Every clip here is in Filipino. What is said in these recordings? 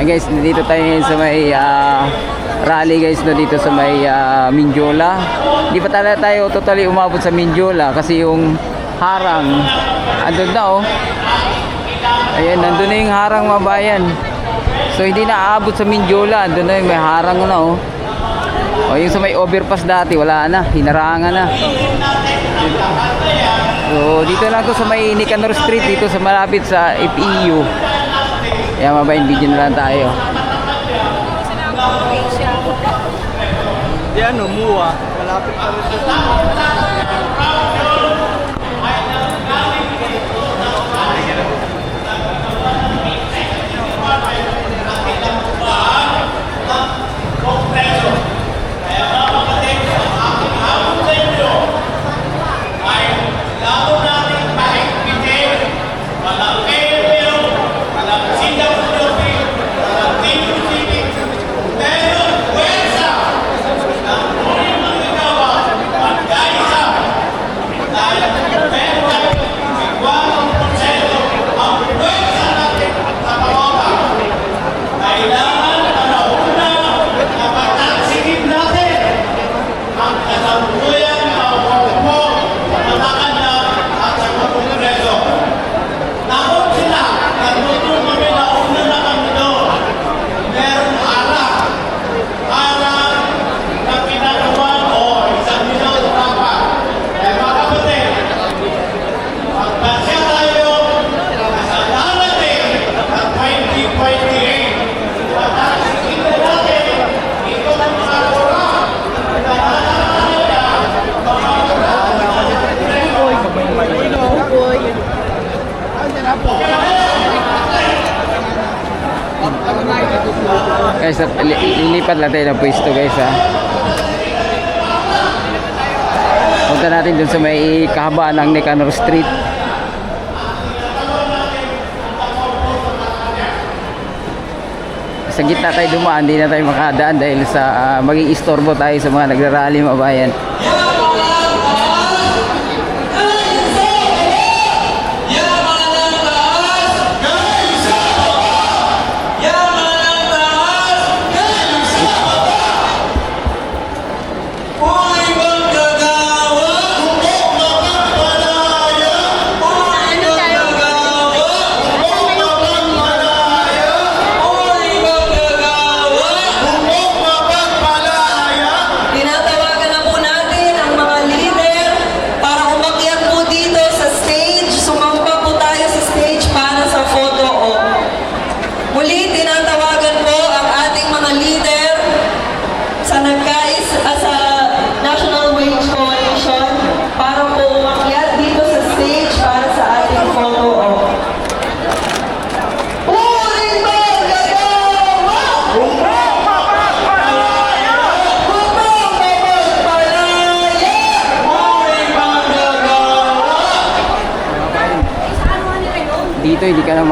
Guys, dito tayo ngayon sa may rally guys, no, dito sa may Mindiola. Hindi pa talaga tayo totally umabot sa Mindiola kasi yung harang andun na, oh. Ayan, nandun na yung harang, mga bayan. So hindi na aabot sa Mindiola, andun na yung may harang na, oh. O yung sa may overpass dati, wala na, hinarangan na. So dito lang to sa may Nicanor Street, dito sa malapit sa FEU. Kaya mabayin, video na lang tayo. Di ano, MUA. Malapit pa rin doon. Guys, lilipat lang tayo ng pwesto guys, ha. Punta natin dun sa may kahabaan ng Nicanor Street. Sa gitna tayo dumaan, hindi na tayo makadaan dahil sa maging istorbo tayo sa mga nagrarally, mga bayan. Dito hindi ka na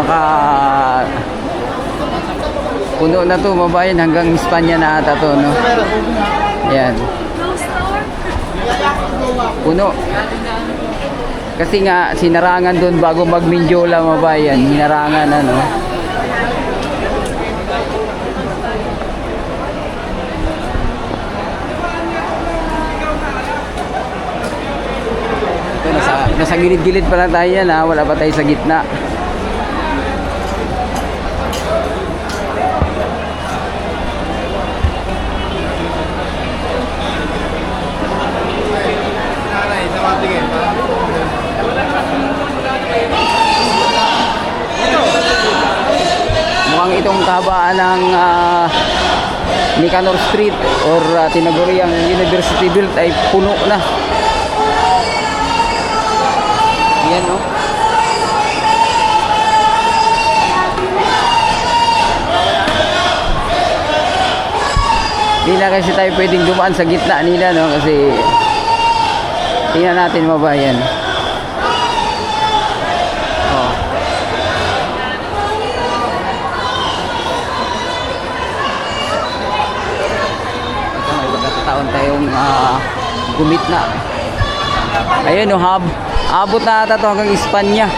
puno na to, mabayan, hanggang Espanya na ata to, no? Ayan, puno kasi nga sinarangan doon bago mag Mindiola, mabayan, hinarangan na, no? Ito, nasa gilid-gilid pa lang tayo yan, ha? Wala pa tayo sa gitna. Mukhang itong kahabaan ng Nicanor Street or tinaguriang University Build ay puno na. Yan, no? Hindi na kasi tayo pwedeng dumaan sa gitna nila, no? Kasi tingnan natin, mabayan. Oh. Ito, may pagkakataon tayong gumitna. Ayun, no, abot na ata ito hanggang Espanya.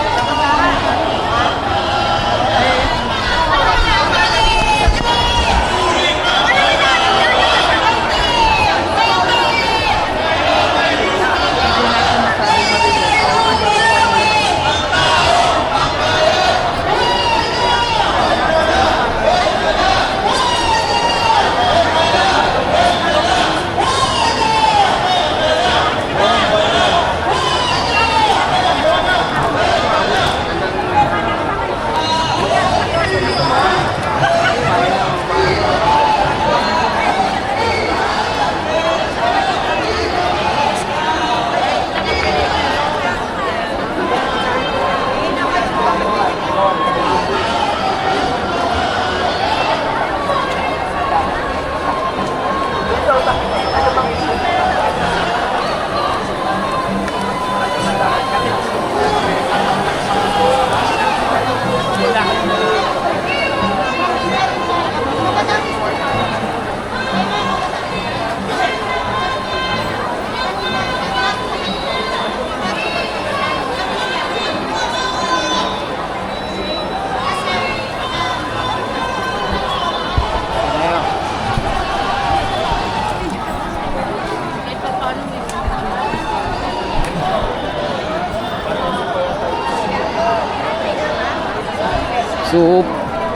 So,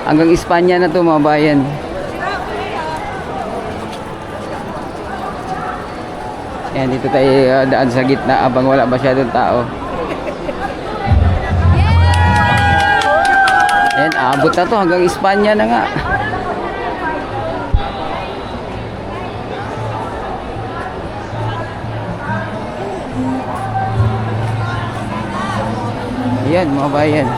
hanggang Espanya na to mga bayan. Ayan, dito tayo daan sa gitna abang wala masyadong tao. Ayan, abot na to hanggang Espanya na nga. Ayan mga bayan.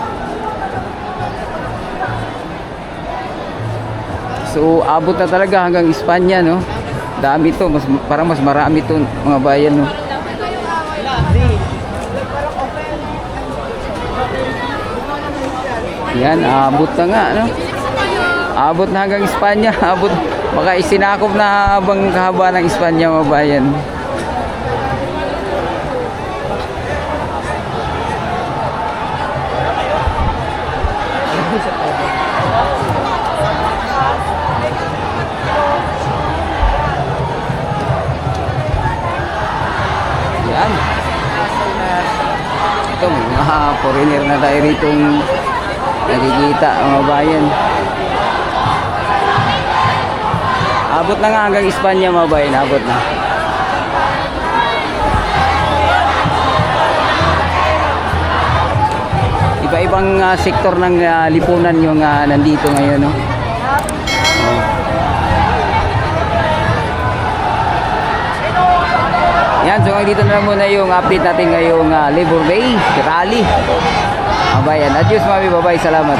So abot na talaga hanggang Espanya, no. Dami to, parang mas marami to mga bayan, no. Yan, abot na nga, no. Abot na hanggang Espanya. Abot, baka isinakop na habang kahaba ng Espanya mga bayan. Yan. Ito, mga foreigner na tayo rito nakikita mga bayan. Abot na nga hanggang Espanya mga bayan, abot na. Iba-ibang sektor ng lipunan yung nandito ngayon, no. Yan, so dito na lang muna yung update natin ngayong Labor Day Rally. Abayan, adios mami, bye-bye, salamat.